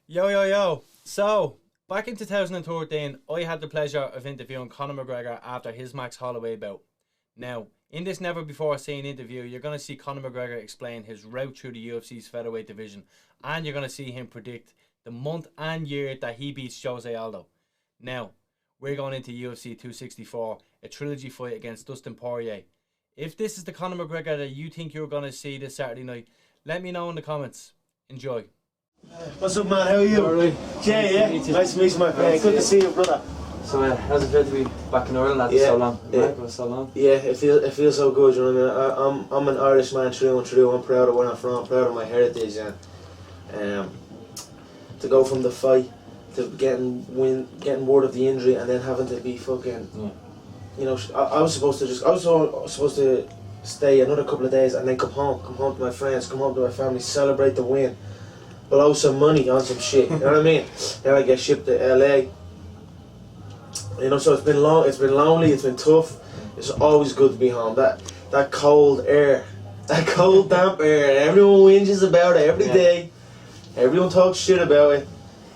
Yo, yo, yo. So, back in 2013, I had the pleasure of interviewing Conor McGregor after his Max Holloway bout. Now, in this never before seen interview, you're going to see Conor McGregor explain his route through the UFC's Featherweight division, and you're going to see him predict the month and year that he beats Jose Aldo. Now, we're going into UFC 264, a trilogy fight against Dustin Poirier. If this is the Conor McGregor that you think you're going to see this Saturday night, let me know in the comments. Enjoy. What's up, man? How are you? Alright. Jay, yeah? Nice to meet you, my friend. Good to see you, brother. So, how's it feel to be back in Ireland after so long? So long. Yeah, it feels so good, you know what I mean? I'm an Irish man through and through. I'm proud of where I'm from, I'm proud of my heritage, and to go from the fight to getting word of the injury and then having to be fucking, you know, I was supposed to stay another couple of days and then come home to my friends, come home to my family, celebrate the win, blow some money on some shit, you know what I mean? Then I get shipped to LA. You know, so it's been lonely, it's been tough. It's always good to be home. That cold air, that cold damp air, everyone whinges about it every day. Everyone talks shit about it.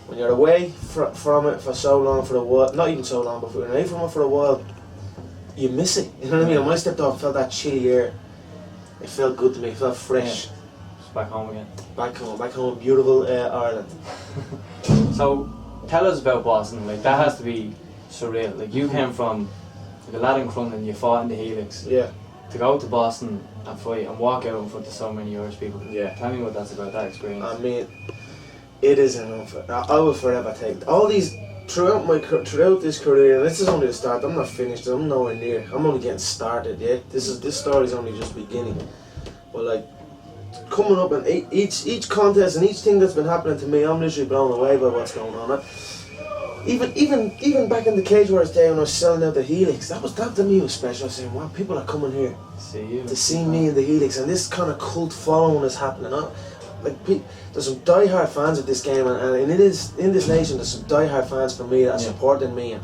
When you're away from it for so long, for a while, not even so long, but when you're away from it for a while, you miss it. You know what I mean? When I stepped off, I felt that chilly air. It felt good to me, it felt fresh. Yeah. Just back home again. Back home, beautiful Ireland. So, tell us about Boston. Like, that has to be surreal. Like, you came from like a lad in Crumlin, you fought in the Helix. Yeah. To go to Boston and fight and walk out in front of so many Irish people. Yeah. Tell me what that's about, that experience. I mean, it is enough. I will forever take all these throughout this career. And this is only the start. I'm not finished. I'm nowhere near. I'm only getting started. Yeah. This story's only just beginning. But like coming up and each contest and each thing that's been happening to me, I'm literally blown away by what's going on. Even back in the Cage Wars day when I was selling out the Helix, that to me was special. I was saying, wow, people are coming here to see me in the Helix, and this kind of cult following is happening. There's some die-hard fans of this game, and in this nation, there's some die-hard fans for me that are supporting me, and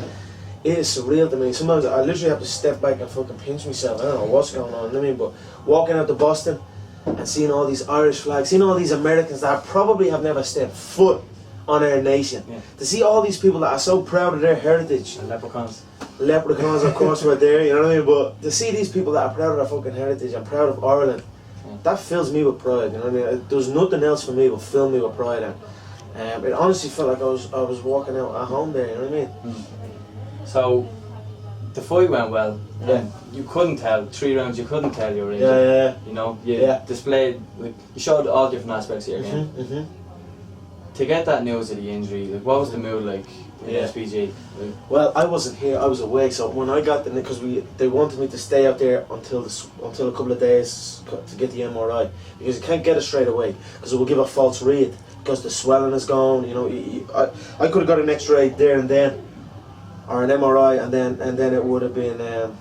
it is surreal to me. Sometimes I literally have to step back and fucking pinch myself. I don't know what's going on. I mean, but walking out to Boston and seeing all these Irish flags, seeing all these Americans that probably have never stepped foot on our nation, to see all these people that are so proud of their heritage. And Leprechauns, of course, were there, you know what I mean? But to see these people that are proud of their fucking heritage and proud of Ireland, that fills me with pride, you know what I mean? There's nothing else for me but fill me with pride, and it honestly felt like I was walking out at home there, you know what I mean? So, the fight went well. And you couldn't tell, 3 rounds, you couldn't tell you were injured. Yeah. You know, you displayed, like, you showed all different aspects of your game. To get that news of the injury, like, what was the mood like in SPG? Like, well, I wasn't here, I was away, so when I got because they wanted me to stay out there until a couple of days to get the MRI, because you can't get it straight away, because it will give a false read, because the swelling is gone, you know. I could have got an X-ray there and then, or an MRI, and then it would have been, I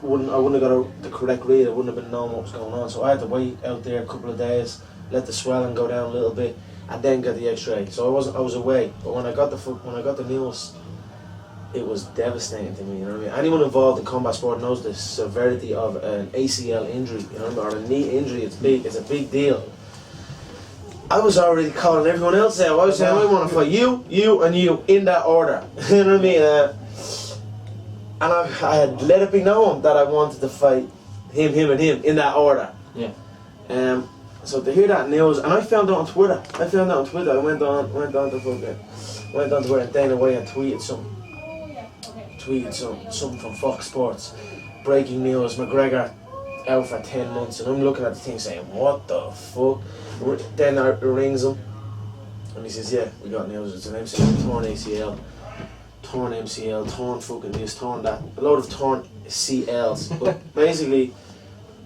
wouldn't have got the correct read, I wouldn't have been knowing what was going on, so I had to wait out there a couple of days, let the swelling go down a little bit, and then get the X-ray. So I was away. But when I got the news, it was devastating to me. You know what I mean? Anyone involved in combat sport knows the severity of an ACL injury, you know, or a knee injury. It's big. It's a big deal. I was already calling everyone else out. I was saying, I want to fight you, and you in that order. You know what I mean? And I had let it be known that I wanted to fight him, and him in that order. Yeah. So to hear that news, and I found it on Twitter. I went on to where Dana White had tweeted something from Fox Sports. Breaking news: McGregor out for 10 months, and I'm looking at the thing saying, "What the fuck?" Then I rings him, and he says, "Yeah, we got news. It's an MCL, torn ACL, torn MCL, torn fucking this, torn that, a load of torn CLs." But basically,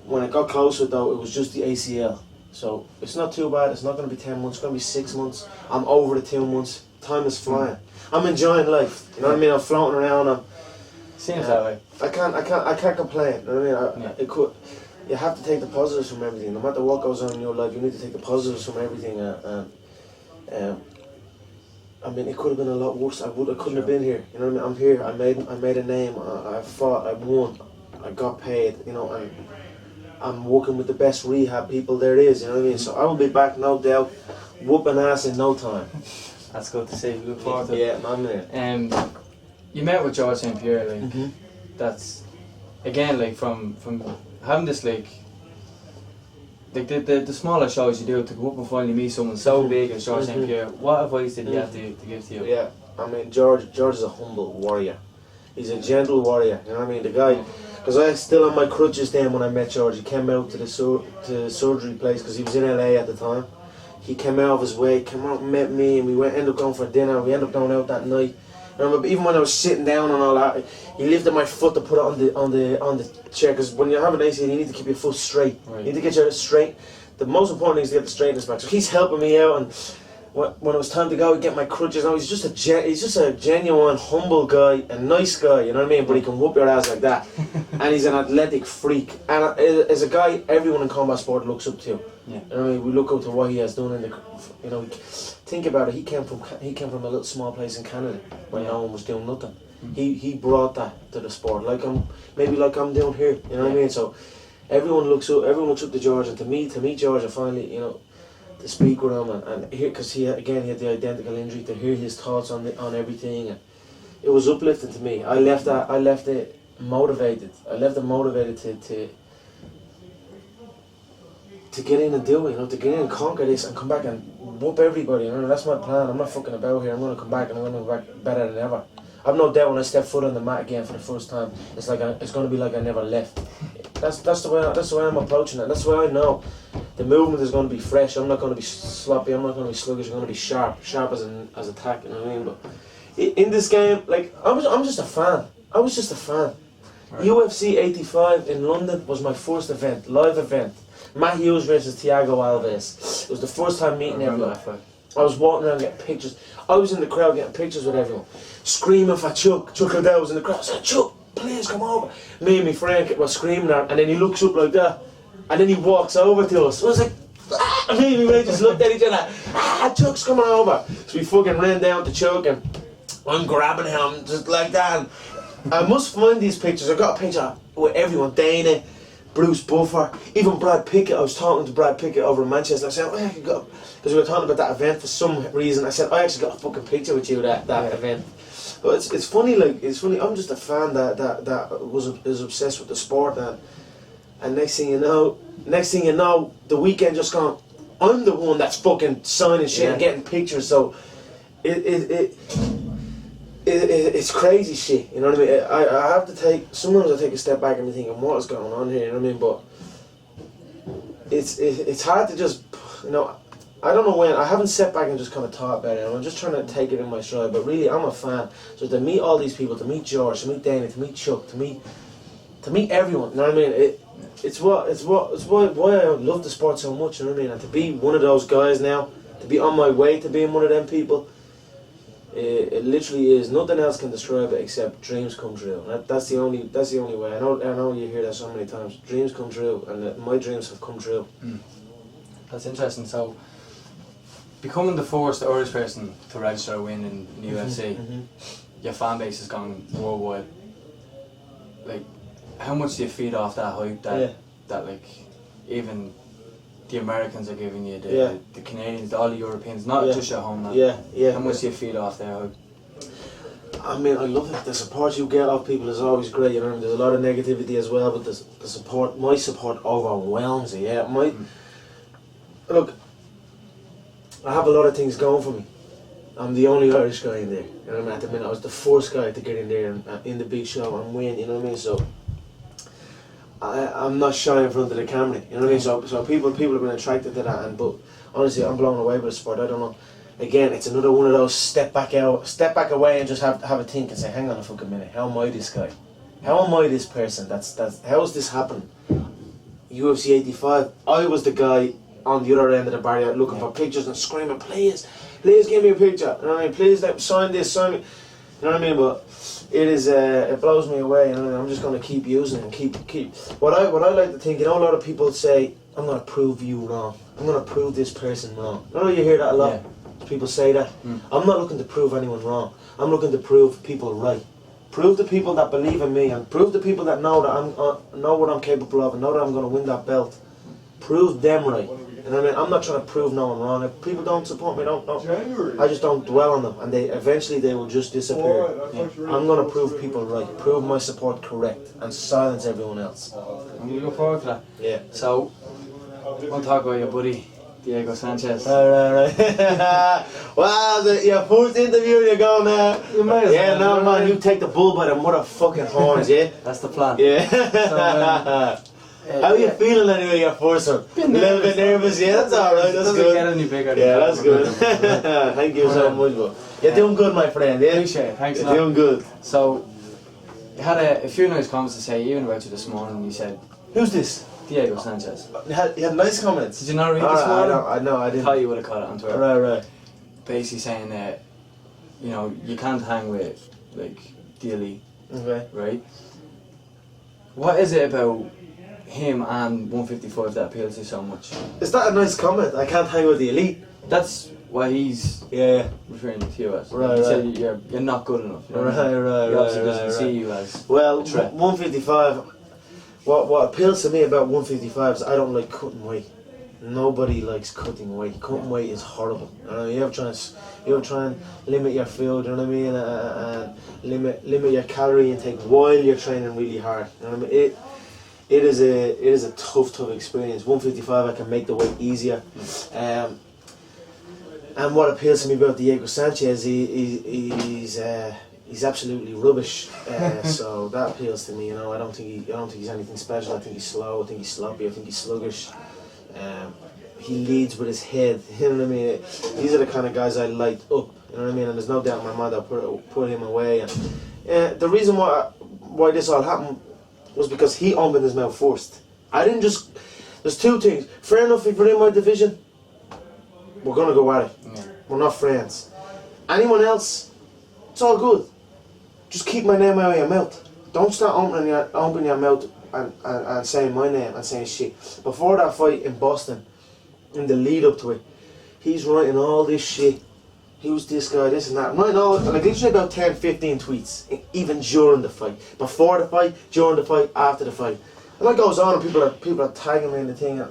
when it got closer though, it was just the ACL. So it's not too bad. It's not going to be 10 months. It's going to be 6 months. I'm over the 2 months. Time is flying. I'm enjoying life. You know what I mean? I'm floating around. Seems that way. I can't complain. You know what I mean? You have to take the positives from everything. No matter what goes on in your life, you need to take the positives from everything. I mean, it could have been a lot worse. I couldn't have been here. You know what I mean? I'm here. I made a name. I fought. I won. I got paid. You know, and I'm working with the best rehab people there is, you know what I mean? So I will be back, no doubt, whooping ass in no time. That's good to see. Look forward to it. Yeah, man. You met with George St-Pierre, like that's again like from having this like the smaller shows you do to go up and finally meet someone so big as George St-Pierre. What advice did he have to give to you? Yeah, I mean George is a humble warrior. He's a gentle warrior. You know what I mean? The guy, because I was still on my crutches then when I met George. He came out to the surgery place because he was in LA at the time. He came out of his way, came out and met me, and we ended up going for dinner. We ended up going out that night. I remember even when I was sitting down and all that, he lifted my foot to put it on the chair, because when you have an ACL you need to keep your foot straight. Right. You need to get your straight. The most important thing is to get the straightness back. So he's helping me out, and when it was time to go, he'd get my crutches. Now he's just a genuine, humble guy, a nice guy. You know what I mean? But he can whoop your ass like that, and he's an athletic freak. And as a guy, everyone in combat sport looks up to. Yeah. You know what I mean? We look up to what he has done in the. You know, think about it. He came from a little small place in Canada where no one was doing nothing. He brought that to the sport, like I'm doing here. You know what I mean? So everyone looks up to George, and to meet George, and finally, you know, to speak with him and hear, because he had the identical injury, to hear his thoughts on everything, and it was uplifting to me. I left it motivated. I left it motivated to get in and do it, you know, to get in and conquer this and come back and whoop everybody. You know, that's my plan. I'm not fucking about here. I'm going to come back and I'm going to come back better than ever. I've no doubt when I step foot on the mat again for the first time, it's going to be like I never left. That's the way I'm approaching it. That's the way I know. The movement is going to be fresh. I'm not going to be sloppy. I'm not going to be sluggish. I'm going to be sharp as attack. You know what I mean? But in this game, like I'm just a fan. I was just a fan. Right. UFC 85 in London was my first event, live event. Matt Hughes versus Thiago Alves. It was the first time meeting everyone. I was walking around getting pictures. I was in the crowd getting pictures with everyone, screaming for Chuck. Chuck Liddell was in the crowd. I said, Chuck, please come over. Me and my friend were screaming at him, and then he looks up like that, and then he walks over to us. I was like, ah! And me and my mate just looked at each other. Chuck's coming over. So we fucking ran down to Chuck, and I'm grabbing him just like that. And I must find these pictures. I got a picture with everyone. Dana, Bruce Buffer, even Brad Pickett. I was talking to Brad Pickett over in Manchester. I said, I actually got, because we were talking about that event for some reason. I said, I actually got a fucking picture with you that event. But it's funny, like, it's funny. I'm just a fan that is obsessed with the sport, and next thing you know, the weekend just gone. I'm the one that's fucking signing shit and getting pictures. So it's crazy shit, you know what I mean? I have to sometimes I take a step back and be thinking, what is going on here, you know what I mean? But it's hard to just, you know, I don't know when, I haven't sat back and just kind of thought about it, I'm just trying to take it in my stride, but really I'm a fan. So to meet all these people, to meet George, to meet Danny, to meet Chuck, to meet everyone, you know what I mean? It's why I love the sport so much, you know what I mean? And to be one of those guys now, to be on my way to being one of them people, it literally is. Nothing else can describe it except dreams come true. That's the only way. I know you hear that so many times. Dreams come true, and my dreams have come true. That's interesting. So, becoming the first Irish person to register a win in the UFC, your fan base has gone worldwide. Like, how much do you feed off that hype that like even the Americans are giving you, the Canadians, all the Europeans, not just your homeland. How much do you feel off there? I mean, I love it. The support you get off people is always great. You know, there's a lot of negativity as well, but the support, my support overwhelms it. Look, I have a lot of things going for me. I'm the only Irish guy in there. You know what I mean? At the minute, I was the first guy to get in there and in the big show and win. You know what I mean? So I'm not shy in front of the camera, you know what I mean? So people have been attracted to that, but honestly, I'm blown away by the sport. I don't know. Again, it's another one of those step back away and just have a think and say, hang on a fucking minute, how am I this guy? How am I this person? How has this happened? UFC 85, I was the guy on the other end of the barrier looking for pictures and screaming, please give me a picture. You know what I mean? Please sign this, sign me. You know what I mean? But it blows me away, and I'm just going to keep using it and keep. What I like to think, you know, a lot of people say, I'm going to prove you wrong. I'm going to prove this person wrong. You know, you hear that a lot. Yeah. People say that. I'm not looking to prove anyone wrong. I'm looking to prove people right. Prove the people that believe in me, and prove the people that know that know what I'm capable of, and know that I'm going to win that belt. Prove them right. You know what I mean? I'm not trying to prove no one wrong. If people don't support me, don't. I just don't dwell on them, and eventually they will just disappear. I'm gonna prove people right, prove my support correct, and silence everyone else. I'm gonna go forward to that. Yeah. So, we'll talk about your buddy Diego Sanchez. Right. Wow, your first interview, you're going You might as yeah, well, no man, you take the bull by the motherfucking horns, yeah? That's the plan. Yeah. So, How are you feeling anyway, your first one? A little bit nervous, yeah, that's alright, that's doesn't good. get any bigger. Yeah, that's good. Thank you so much, bro. You're doing good, my friend, yeah? Appreciate it, thanks a You're lot. doing good. So, you had a few nice comments to say, even about you this morning. You said, Who's this? Diego Sanchez. You had nice comments. Did you not read this Alright, morning? I know, I I didn't. thought you would have caught it on Twitter. Right. Basically saying that, you know, you can't hang with, like, Dilly, Okay. right? What is it about him and 155 that appeals to you so much? Is that a nice comment? I can't hang with the elite. That's what he's Yeah. referring to you as. Right, He said right. you're not good enough. You know what I mean? Right, He obviously right, doesn't see right. you as Well, a threat. 155. What appeals to me about 155 is I don't like cutting weight. Nobody likes cutting weight. Cutting weight is horrible. You know, you ever try and limit your food. You know what I mean? And limit your calorie intake while you're training really hard. You know what I mean? It is a tough experience. 155 I can make the weight easier. And what appeals to me about Diego Sanchez, he's absolutely rubbish. So that appeals to me. You know, I don't think he's anything special. I think he's slow. I think he's sloppy. I think he's sluggish. He leads with his head. You know what I mean? These are the kind of guys I light up. You know what I mean? And there's no doubt in my mind I'll put him away. And the reason why this all happened was because he opened his mouth first. I didn't just. There's two things. Fair enough, if you're in my division, we're gonna go at it. Yeah. We're not friends. Anyone else, it's all good. Just keep my name out of your mouth. Don't start opening your mouth and saying my name and saying shit. Before that fight in Boston, in the lead up to it, he's writing all this shit. Who's this guy, this and that. Writing all, like literally about 10, 15 tweets, even during the fight. Before the fight, during the fight, after the fight. And that goes on and people are tagging me in the thing.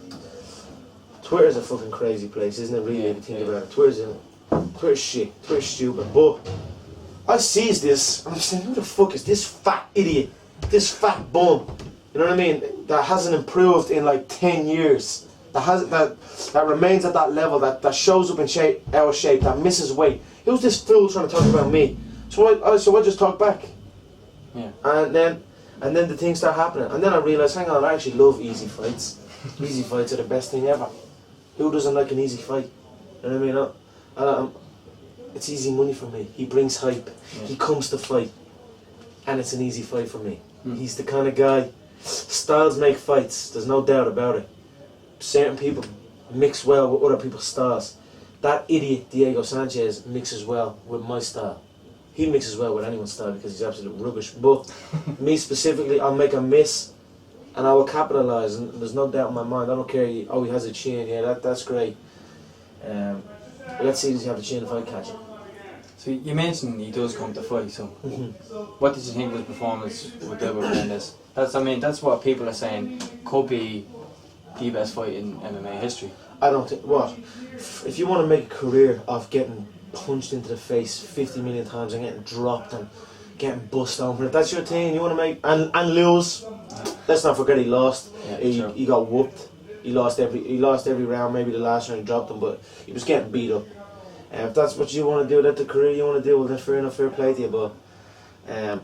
Twitter's a fucking crazy place, isn't it really, if you think about it? Twitter's shit, Twitter's stupid. But I sees this, and I'm saying, who the fuck is this fat idiot? This fat bum? You know what I mean? That hasn't improved in like 10 years. That remains at that level, that shows up in our shape, that misses weight. Who's this fool trying to talk about me? So I just talk back. Yeah. And then the things start happening. And then I realise, hang on, I actually love easy fights. Easy fights are the best thing ever. Who doesn't like an easy fight? You know what I mean? It's easy money for me. He brings hype. Yeah. He comes to fight. And it's an easy fight for me. He's the kind of guy, styles make fights, there's no doubt about it. Certain people mix well with other people's styles. That idiot Diego Sanchez mixes well with my style. He mixes well with anyone's style because he's absolute rubbish. But me specifically, I'll make a miss and I will capitalise, and there's no doubt in my mind. I don't care, he has a chin, yeah, that's great. Let's see, does he have a chin if I catch it? So you mentioned he does come to fight, so what did you think of his performance with Gilbert Melendez? That's what people are saying could be the best fight in MMA history. I don't think, if you want to make a career of getting punched into the face 50 million times and getting dropped and getting bust open, if that's your thing, you want to make, and lose, let's not forget he lost. Yeah, he got whooped. He lost every round, maybe the last round he dropped him, but he was getting beat up. If that's what you want to do, that's the career you want to do, well then fair enough, fair play to you, but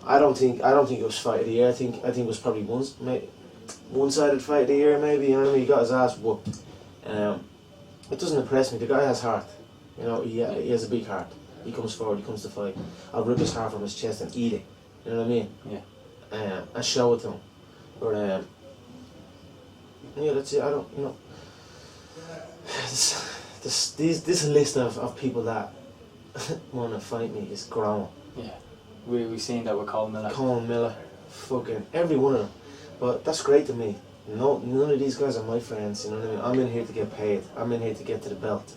I don't think it was fight of the year. I think it was probably one-sided fight of the year, maybe. You know what I mean? He got his ass whooped. It doesn't impress me. The guy has heart. You know, he has a big heart. He comes forward. He comes to fight. I'll rip his heart from his chest and eat it. You know what I mean? Yeah. And show it to him. But yeah, that's it. I don't. You know. This list of people that want to fight me is growing. Yeah. We've seen that with Colin Miller. Colin Miller, fucking every one of them. But that's great to me. None of these guys are my friends, you know what I mean? I'm in here to get paid. I'm in here to get to the belt.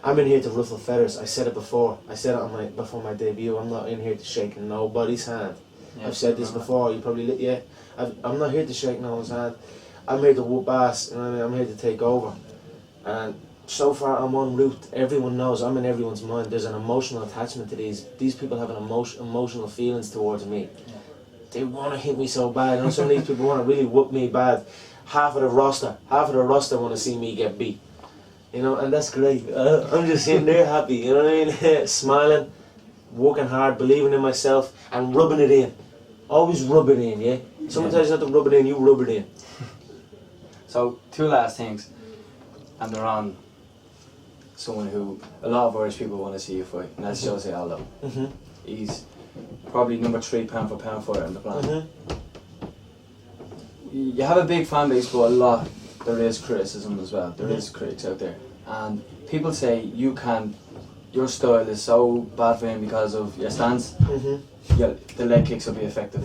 I'm in here to ruffle feathers. I said it before. I said it before my debut. I'm not in here to shake nobody's hand. Yeah, I've said this before. You probably I'm not here to shake no one's hand. I'm here to whoop ass, you know what I mean? I'm here to take over. And so far I'm en route. Everyone knows I'm in everyone's mind. There's an emotional attachment to these. These people have an emotional feelings towards me. Yeah. They want to hit me so bad. You know, some of these people want to really whoop me bad. Half of the roster want to see me get beat. You know, and that's great. I'm just sitting there happy, you know what I mean? Smiling, working hard, believing in myself, and rubbing it in. Always rub it in, yeah? Someone tells you not to rub it in, you rub it in. So, 2 last things, and they're on someone who a lot of Irish people want to see you fight, and that's Jose Aldo. Mm-hmm. He's probably number 3 pound for pound fighter on the planet. You have a big fan base, but a lot, there is criticism as well. There is critics out there, and people say your style is so bad for him because of your stance. The leg kicks will be effective.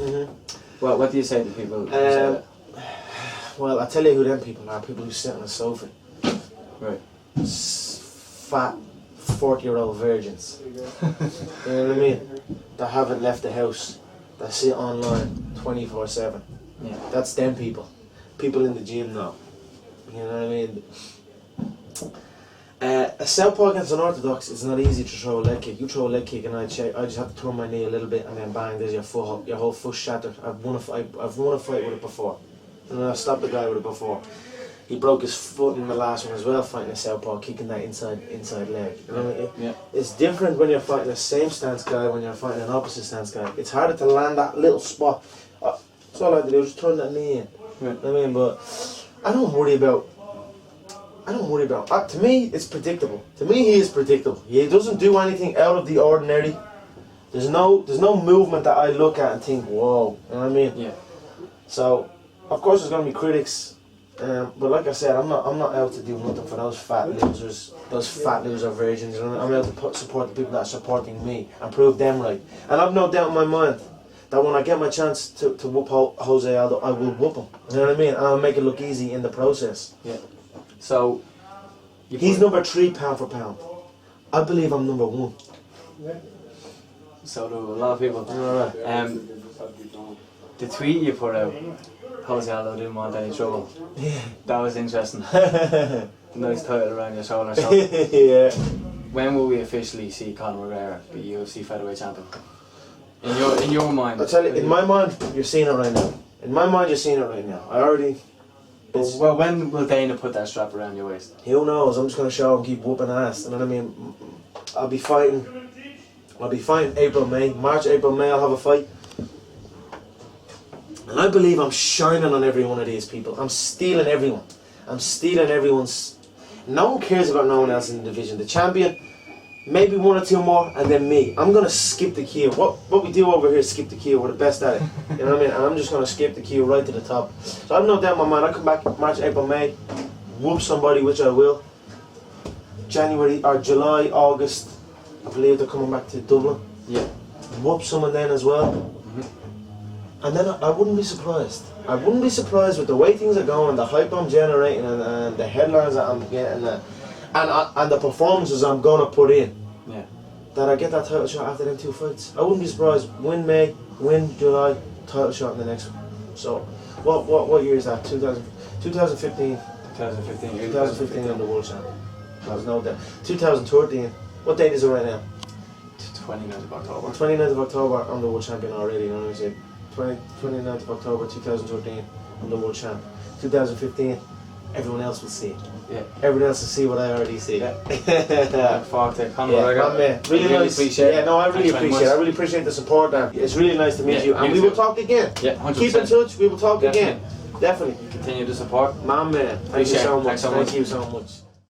Well, what do you say to people who say that? Well, I tell you who them people are. People who sit on a sofa. Right. Fat 40-year-old virgins. You know what I mean? That haven't left the house. That sit online 24/7. Yeah. That's them people. People in the gym now. You know what I mean? A southpaw against an orthodox, it's not easy to throw a leg kick. You throw a leg kick and I just have to turn my knee a little bit and then bang, there's your whole foot shattered. I've won a fight with it before. And I stopped the guy with it before. He broke his foot in the last one as well, fighting a southpaw, kicking that inside leg. You know what I mean? Yeah. It's different when you're fighting a same stance guy, when you're fighting an opposite stance guy. It's harder to land that little spot. That's all I had to do, just turn that knee in. Yeah. You know what I mean? But I don't worry about. To me, it's predictable. To me, he is predictable. He doesn't do anything out of the ordinary. There's no movement that I look at and think, whoa. You know what I mean? Yeah. So, of course, there's going to be critics. But like I said, I'm not out to do nothing for those fat losers, virgins. I'm out to support the people that are supporting me and prove them right. And I've no doubt in my mind that when I get my chance to whoop Jose Aldo, I will whoop him. You know what I mean? And I'll make it look easy in the process. Yeah. So, he's number 3 pound for pound. I believe I'm number 1. So do a lot of people. The tweet you put out, Jose Aldo didn't want any trouble. Yeah. That was interesting. Nice title around your shoulder. So, yeah. when will we officially see Conor McGregor be UFC Featherweight champion? In your mind. I tell you, in my mind, you're seeing it right now. In my mind, you're seeing it right now. Well, when will Dana put that strap around your waist? Who knows? I'm just going to show and keep whooping ass. You know what I mean? I'll be fighting April, May. March, April, May, I'll have a fight. And I believe I'm shining on every one of these people. I'm stealing everyone. I'm stealing everyone's... No one cares about no one else in the division. The champion, maybe 1 or 2 more, and then me. I'm going to skip the queue. What we do over here is skip the queue. We're the best at it. You know what I mean? And I'm just going to skip the queue right to the top. So I have no doubt in my mind. I come back March, April, May, whoop somebody, which I will. January or July, August, I believe they're coming back to Dublin. Yeah. Whoop someone then as well. And then I wouldn't be surprised. I wouldn't be surprised with the way things are going, the hype I'm generating, and the headlines that I'm getting, and the performances I'm going to put in. Yeah. That I get that title shot after them 2 fights. I wouldn't be surprised. Win May, win July, title shot in the next one. So, what year is that? 2015. 2015 I'm the world champion. There's no doubt. 2013. What date is it right now? 29th of October. 29th of October, I'm the world champion already, you know what I'm saying? 29th of October 2013, I'm the world champ. 2015, everyone else will see it. Yeah. Everyone else will see what I already see. Yeah. Look forward to Conor McGregor. Man, really nice. Appreciate it. Yeah, no, I really appreciate it. I really appreciate the support, man. It's really nice to meet you. And we will talk again. Yeah, 100%. Keep in touch, we will talk again. Definitely. Continue to support. Man, thank you so much. Thanks so much. Thank you so much.